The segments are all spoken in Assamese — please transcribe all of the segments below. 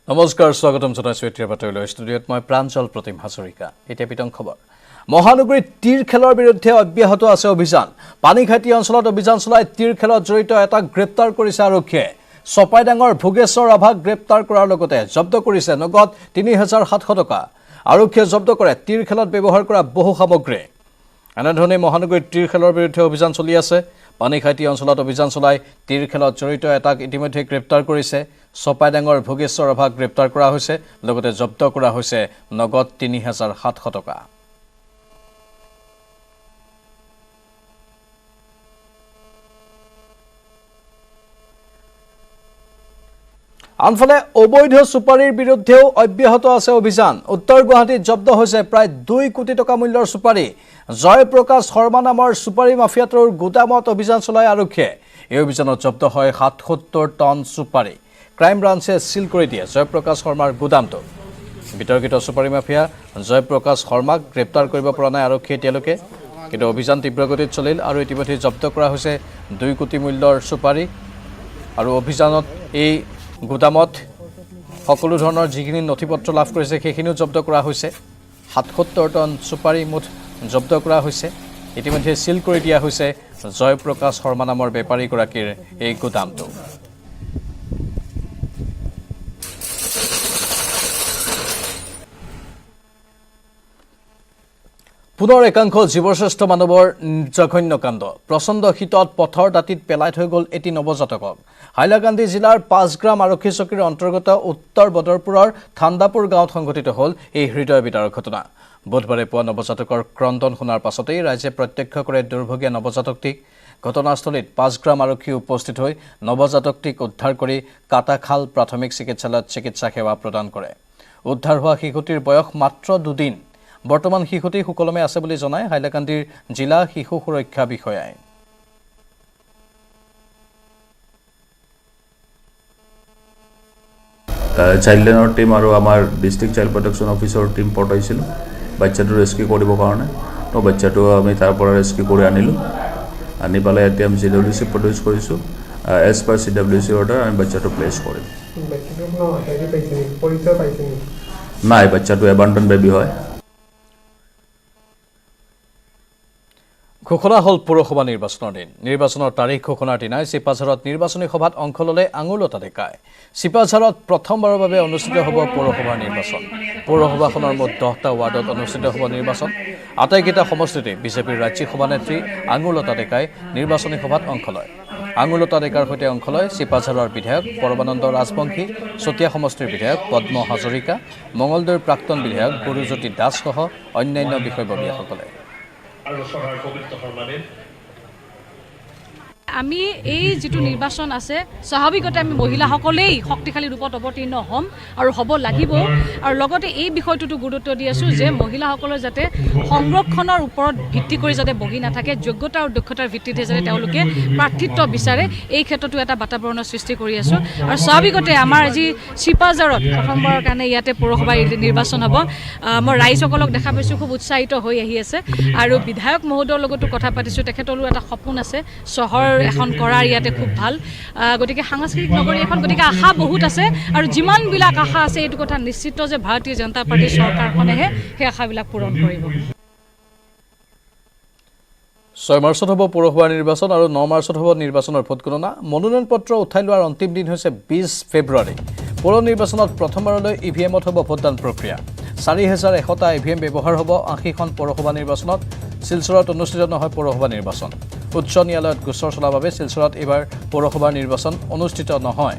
নমস্কাৰ স্বাগতম জনাইছো এতিয়া বাতৰিলৈ ষ্টুডিঅ'ত মই প্ৰাঞ্জল প্ৰতিম হাজৰিকা এতিয়া পিতং খবৰ মহানগৰীত তীৰ খেলৰ বিৰুদ্ধে অব্যাহত আছে অভিযান পানীখাইটি অঞ্চলত অভিযান চলাই তীৰ খেলত জড়িত এটা গ্ৰেপ্তাৰ কৰিছে আৰক্ষীয়ে সপাইডাঙৰ ভোগেশ্বৰ ৰাভাক গ্ৰেপ্তাৰ কৰাৰ লগতে জব্দ কৰিছে নগদ ৩৭০০ টকা আৰক্ষীয়ে জব্দ কৰে তীৰ খেলত ব্যৱহাৰ কৰা বহু সামগ্ৰী এনেধৰণে মহানগৰীত তীৰ খেলৰ বিৰুদ্ধে অভিযান চলি আছে পানীখাইটি অঞ্চলত অভিযান চলাই তীৰ খেলত জড়িত এটাক ইতিমধ্যে গ্ৰেপ্তাৰ কৰিছে সপাইডাঙৰ ভোগেশ্বৰ ৰাভাক গ্ৰেপ্তাৰ কৰা হৈছে লগতে জব্দ কৰা হৈছে নগদ ৩৭০০ টকা আনফালে অবৈধ সুপাৰীৰ বিৰুদ্ধেও অব্যাহত আছে অভিযান উত্তৰ গুৱাহাটীত জব্দ হৈছে প্ৰায় ২ কোটি টকা মূল্যৰ সুপাৰী জয়প্ৰকাশ শৰ্মা নামৰ সুপাৰী মাফিয়াটোৰ গোদামত অভিযান চলাই আৰক্ষীয়ে এই অভিযানত জব্দ হয় ৭৭ টন সুপাৰী ক্ৰাইম ব্ৰাঞ্চে সিল কৰি দিয়ে জয়প্ৰকাশ শৰ্মাৰ গোদামটো বিতৰ্কিত সুপাৰী মাফিয়া জয়প্ৰকাশ শৰ্মাক গ্ৰেপ্তাৰ কৰিব পৰা নাই আৰক্ষীয়ে এতিয়ালৈকে কিন্তু অভিযান তীব্ৰগতিত চলিল আৰু ইতিমধ্যে জব্দ কৰা হৈছে ২ কোটি মূল্যৰ সুপাৰী আৰু অভিযানত এই গোদামত সকলো ধৰণৰ যিখিনি নথিপত্ৰ লাভ কৰিছে সেইখিনিও জব্দ কৰা হৈছে ৭৭ টন সুপাৰী মুঠ জব্দ কৰা হৈছে ইতিমধ্যে সিল কৰি দিয়া হৈছে জয়প্ৰকাশ শৰ্মা নামৰ বেপাৰীগৰাকীৰ এই গোদামটো পুনৰ একাংশ জীৱশ্ৰেষ্ঠ মানৱৰ জঘন্য কাণ্ড প্ৰচণ্ড শীতত পথৰ দাঁতিত পেলাই থৈ গ'ল এটি নৱজাতকক হাইলাকান্দি জিলাৰ ৫ গ্ৰাম আৰক্ষী চকীৰ অন্তৰ্গত উত্তৰ বদৰপুৰৰ ঠাণ্ডাপুৰ গাঁৱত সংঘটিত হ'ল এই হৃদয় বিদাৰক ঘটনা বুধবাৰে পুৱা নৱজাতকৰ ক্ৰন্দন শুনাৰ পাছতেই ৰাইজে প্ৰত্যক্ষ কৰে দুৰ্ভগীয়া নৱজাতকটিক ঘটনাস্থলীত ৫ গ্ৰাম আৰক্ষী উপস্থিত হৈ নৱজাতকটিক উদ্ধাৰ কৰি কাটাখাল প্ৰাথমিক চিকিৎসালয়ত চিকিৎসা সেৱা প্ৰদান কৰে উদ্ধাৰ হোৱা শিশুটিৰ বয়স মাত্ৰ ২ দিন বৰ্তমান শিশুটি সুকলমে আছে বুলি জনায় হাইলাকান্দিৰ জিলা শিশু সুৰক্ষা বিষয়াই চাইল্ড লাইনৰ টিম আৰু আমাৰ ডিষ্ট্ৰিক্ট চাইল্ড প্ৰটেকশ্যন অফিচৰ টিম পঠাইছিলোঁ বাচ্চাটো ৰেস্কিউ কৰিবৰ কাৰণে তো বাচ্চাটো আমি তাৰ পৰা ৰেস্কিউ কৰি আনিলোঁ আনি পেলাই এতিয়া আমি CWC প্ৰডিউচ কৰিছোঁ এজ পাৰ CWC অৰ্ডাৰ আমি বাচ্চাটো প্লেচ কৰিম নাই বাচ্চাটো এবাণ্ডন বেবী হয় ঘোষণা হ'ল পৌৰসভা নিৰ্বাচনৰ দিন নিৰ্বাচনৰ তাৰিখ ঘোষণাৰ দিনাই চিপাঝাৰত নিৰ্বাচনী সভাত অংশ ল'লে আঙুলতা ডেকাই চিপাঝাৰত প্ৰথমবাৰৰ বাবে অনুষ্ঠিত হ'ব পৌৰসভাৰ নিৰ্বাচন পৌৰসভাখনৰ মুঠ 10টা ৱাৰ্ডত অনুষ্ঠিত হ'ব নিৰ্বাচন আটাইকেইটা সমষ্টিতে বিজেপিৰ ৰাজ্যিক সভানেত্ৰী আঙুলতা ডেকাই নিৰ্বাচনী সভাত অংশ লয় আঙুলতা ডেকাৰ সৈতে অংশ লয় চিপাঝাৰৰ বিধায়ক পৰমানন্দ ৰাজবংশী চতিয়া সমষ্টিৰ বিধায়ক পদ্ম হাজৰিকা মঙলদৈৰ প্ৰাক্তন বিধায়ক গুৰুজ্যোতি দাসসহ অন্যান্য বিষয়ববীয়াসকলে আমি এই যেটো নিৰ্বাচন আছে স্বাভাৱিকতে আমি মহিলাসকলেই শক্তিশালী ৰূপত অৱতীৰ্ণ হ'ম আৰু হ'ব লাগিব আৰু লগতে এই বিষয়টোতো গুৰুত্ব দি আছোঁ যে মহিলাসকলৰ যাতে সংৰক্ষণৰ ওপৰত ভিত্তি কৰি যাতে বহি নাথাকে যোগ্যতা আৰু দক্ষতাৰ ভিত্তিতে যাতে তেওঁলোকে প্ৰাৰ্থিত্ব বিচাৰে এই ক্ষেত্ৰতো এটা বাতাবৰণৰ সৃষ্টি কৰি আছোঁ আৰু স্বাভাৱিকতে আমাৰ আজি চিপাঝাৰত প্ৰথমবাৰৰ কাৰণে ইয়াতে পৌৰসভা নিৰ্বাচন হ'ব মই ৰাইজসকলক দেখা পাইছোঁ খুব উৎসাহিত হৈ আহি আছে আৰু বিধায়ক মহোদয়ৰ লগতো কথা পাতিছোঁ তেখেতৰো এটা সপোন আছে চহৰ এখন কৰাৰ ইয়াতে খুব ভাল গতিকে সাংস্কৃতিক নগৰী এখন গতিকে আশা বহুত আছে আৰু যিমানবিলাক আশা আছে এইটো কথা নিশ্চিত যে ভাৰতীয় জনতা পাৰ্টীৰ চৰকাৰখনেহে সেই আশাবিলাক পূৰণ কৰিব 6 মাৰ্চত হ'ব পৌৰসভা নিৰ্বাচন আৰু 9 মাৰ্চত হ'ব নিৰ্বাচনৰ ভোটগণনা মনোনয়ন পত্ৰ উঠাই লোৱাৰ অন্তিম দিন হৈছে 20 ফেব্ৰুৱাৰী পৌৰ নিৰ্বাচনত প্ৰথমবাৰলৈ ইভিএমত হ'ব ভোটদান প্ৰক্ৰিয়া 4100টা ইভিএম ব্যৱহাৰ হ'ব 80খন পৌৰসভা নিৰ্বাচনত শিলচৰত অনুষ্ঠিত নহয় পৌৰসভা নিৰ্বাচন উচ্চ ন্যায়ালয়ত গোচৰ চলাৰ বাবে শিলচৰত এইবাৰ পৌৰসভা নিৰ্বাচন অনুষ্ঠিত নহয়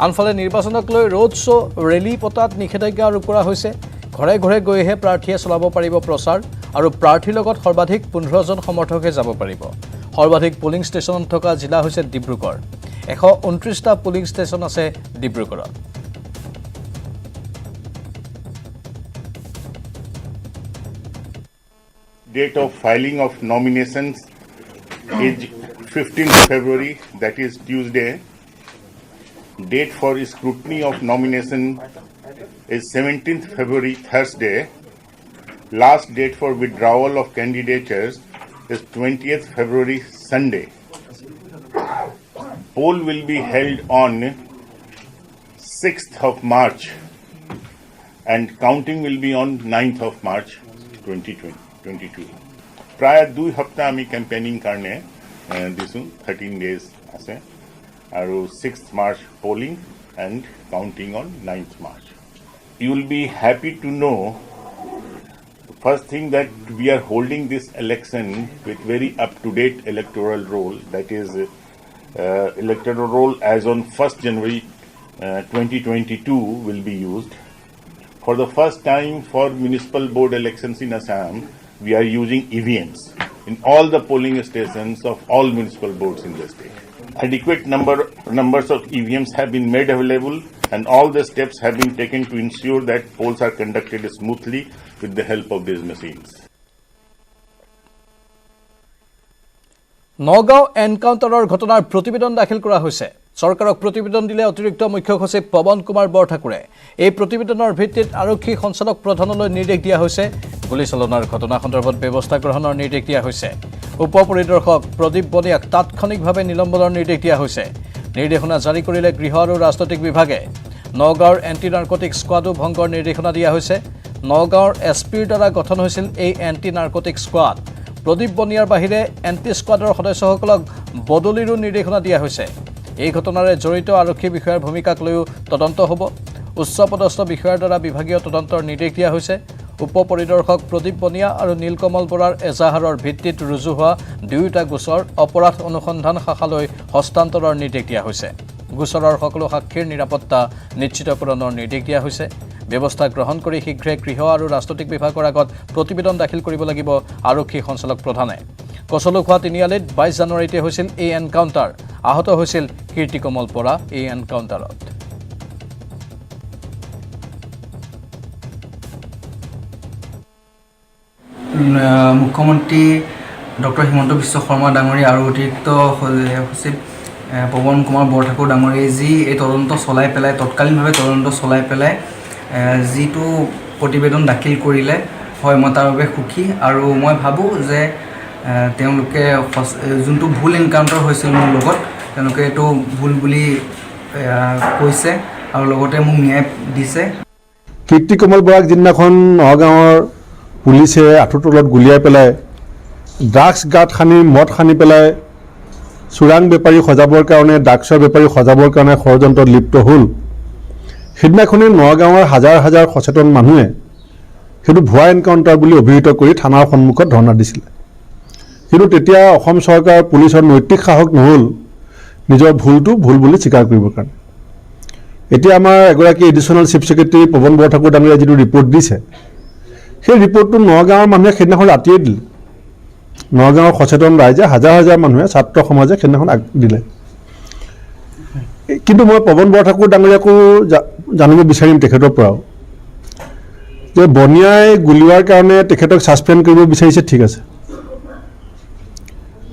আনফালে নিৰ্বাচনক লৈ ৰোড শ্ব' ৰেলী পতাত নিষেধাজ্ঞা আৰোপ কৰা হৈছে ঘৰে ঘৰে গৈহে প্ৰাৰ্থীয়ে চলাব পাৰিব প্ৰচাৰ আৰু প্ৰাৰ্থীৰ লগত সৰ্বাধিক 15জন সমৰ্থকহে যাব পাৰিব সৰ্বাধিক পোলিং ষ্টেচন থকা জিলা হৈছে ডিব্ৰুগড় 129টা পোলিং ষ্টেচন আছে ডিব্ৰুগড়ত Date of filing of nominations is 15th February, that is Tuesday. Date for scrutiny of nomination is 17th February, Thursday. Last date for withdrawal of candidatures is 20th February, Sunday. Poll will be held on 6th of March and counting will be on 9th of March 2022. Prior 2 hafta ami campaigning karne disu 13 days ase aru 6th March polling and counting on 9th March. You will be happy to know first thing that we are holding this election with very up-to-date electoral roll, that is electoral roll as on 1st January 2022 will be used. For the first time for municipal board elections in Assam, we are using EVMs in all the polling stations of all municipal boards in the state. Adequate numbers of EVMs have been made available and all the steps have been taken to ensure that polls are conducted smoothly with the help of these machines. Nagaon এনকাউণ্টাৰৰ ঘটনাৰ প্ৰতিবেদন দাখিল কৰা হৈছে। চৰকাৰক প্ৰতিবেদন দিলে অতিৰিক্ত মুখ্য সচিব পৱন কুমাৰ বৰঠাকুৰে। এই প্ৰতিবেদনৰ ভিত্তিত আৰক্ষী সঞ্চালক প্ৰধানলৈ নিৰ্দেশ দিয়া হৈছে। গুলীচালনাৰ ঘটনা সন্দৰ্ভত ব্যৱস্থা গ্ৰহণৰ নিৰ্দেশ দিয়া হৈছে। উপ পৰিদৰ্শক প্ৰদীপ বনিয়াক তাৎক্ষণিকভাৱে নিলম্বনৰ নিৰ্দেশ দিয়া হৈছে। নিৰ্দেশনা জাৰি কৰিলে গৃহ আৰু ৰাজনৈতিক বিভাগে। নগাঁৱৰ এণ্টি নাৰ্কটিক স্কোৱাডো ভংগৰ নিৰ্দেশনা দিয়া হৈছে। নগাঁৱৰ এছপিৰ দ্বাৰা গঠন হৈছিল এই এণ্টি নাৰ্কটিক স্কোৱাড। প্ৰদীপ বনিয়াৰ বাহিৰে এণ্টি স্কোৱাডৰ সদস্যসকলক বদলিৰো নিৰ্দেশনা দিয়া হৈছে। এই ঘটনাৰে জড়িত আৰক্ষী বিষয়াৰ ভূমিকাক লৈও তদন্ত হ'ব। উচ্চপদস্থ বিষয়াৰ দ্বাৰা বিভাগীয় তদন্তৰ নিৰ্দেশ দিয়া হৈছে। উপ পৰিদৰ্শক প্ৰদীপ বনিয়া আৰু নীলকমল বৰাৰ এজাহাৰৰ ভিত্তিত ৰুজু হোৱা 2টা গোচৰ অপৰাধ অনুসন্ধান শাখালৈ হস্তান্তৰৰ নিৰ্দেশ দিয়া হৈছে। গোচৰৰ সকলো সাক্ষীৰ নিৰাপত্তা নিশ্চিতকৰণৰ নিৰ্দেশ দিয়া হৈছে। ব্যৱস্থা গ্ৰহণ কৰি শীঘ্ৰে গৃহ আৰু ৰাজনৈতিক বিভাগৰ আগত প্ৰতিবেদন দাখিল কৰিব লাগিব আৰক্ষী সঞ্চালক প্ৰধানে। কচলুখোৱা তিনিআলিত 22 জানুৱাৰীতে হৈছিল এই এনকাউণ্টাৰ। আহত হৈছিল কীৰ্তিকমল বৰা এই এনকাউণ্টাৰত। মুখ্যমন্ত্ৰী ডক্টৰ হিমন্ত বিশ্ব শৰ্মা ডাঙৰীয়া আৰু অতিৰিক্ত সচিব পৱন কুমাৰ বৰঠাকুৰ ডাঙৰীয়াই যি এই তদন্ত চলাই পেলাই তৎকালীনভাৱে তদন্ত চলাই পেলাই যিটো প্ৰতিবেদন দাখিল কৰিলে হয় মই তাৰ বাবে সুখী। আৰু মই ভাবোঁ যে তেওঁলোকে যোনটো ভুল এনকাউণ্টাৰ হৈছিল মোৰ লগত তেওঁলোকে এইটো ভুল বুলি কৈছে আৰু লগতে মোক ন্যায় দিছে। কীৰ্তিকমল বৰাক যিদিনাখন নগাঁৱৰ পুলিচে আঁঠুৰ তলত গুলিয়াই পেলাই ড্ৰাগছ গাঁত খানি মদ খানি পেলাই চোৰাং বেপাৰী সজাবৰ কাৰণে ড্ৰাগছৰ বেপাৰী সজাবৰ কাৰণে ষড়যন্ত্ৰত লিপ্ত হ'ল, সেইদিনাখনেই নগাঁৱৰ হাজাৰ হাজাৰ সচেতন মানুহে সেইটো ভুৱা এনকাউণ্টাৰ বুলি অভিহিত কৰি থানাৰ সন্মুখত ধৰ্ণা দিছিলে। কিন্তু তেতিয়া অসম চৰকাৰ পুলিচৰ নৈতিক সাহস নহ'ল নিজৰ ভুলটো ভুল বুলি স্বীকাৰ কৰিবৰ কাৰণে। এতিয়া আমাৰ এগৰাকী এডিশ্যনেল চিফ ছেক্ৰেটাৰী পৱন বৰঠাকুৰ ডাঙৰীয়াই যিটো ৰিপৰ্ট দিছে সেই ৰিপৰ্টটো নগাঁৱৰ মানুহে সেইদিনাখন ৰাতিয়ে দিলে। নগাঁৱৰ সচেতন ৰাইজে হাজাৰ হাজাৰ মানুহে ছাত্ৰ সমাজে সেইদিনাখন দিলে। কিন্তু মই পৱন বৰঠাকুৰ ডাঙৰীয়াকো জানিব বিচাৰিম তেখেতৰ পৰাও যে বনিয়াই গুলিওৱাৰ কাৰণে তেখেতক ছাছপেণ্ড কৰিব বিচাৰিছে, ঠিক আছে,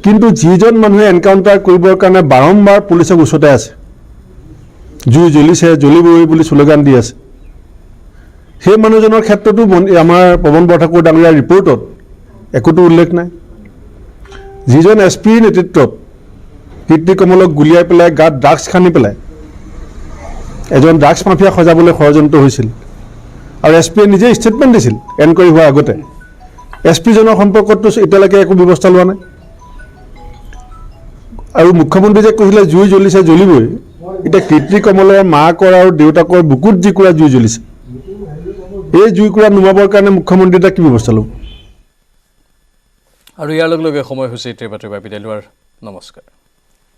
কিন্তু যিজন মানুহে এনকাউণ্টাৰ কৰিবৰ কাৰণে বাৰম্বাৰ পুলিচক ওচৰতে আছে, জুই জ্বলিছে জ্বলিবই বুলি শ্লোগান দি আছে, সেই মানুহজনৰ ক্ষেত্ৰতো আমাৰ পৱন বৰঠাকুৰ ডাঙৰীয়াৰ ৰিপৰ্টত একোতো উল্লেখ নাই। যিজন এছপিৰ নেতৃত্বত কীৰ্তিকমলক গুলিয়াই পেলাই গাত ড্ৰাগছ খানি পেলাই এজন ড্ৰাগছ মাফিয়া সজাবলৈ ষড়যন্ত্ৰ হৈছিল আৰু এছপিয়ে নিজে ষ্টেটমেণ্ট দিছিল এনকুৱাৰী হোৱাৰ আগতে। এছপিজনৰ সম্পৰ্কততো এতিয়ালৈকে একো ব্যৱস্থা লোৱা নাই। আৰু মুখ্যমন্ত্ৰী যে কৈছিলে জুই জ্বলিছে জ্বলিবই, এতিয়া কীৰ্তিকমলৰ মাকৰ আৰু দেউতাকৰ বুকুত যিকুৰা জুই জ্বলিছে, এই জুইকুৰা নুমাবৰ কাৰণে মুখ্যমন্ত্ৰী এটা কি ব্যৱস্থা ল'ব? আৰু ইয়াৰ লগে লগে সময় হৈছে বিদায় লোৱাৰ। নমস্কাৰ।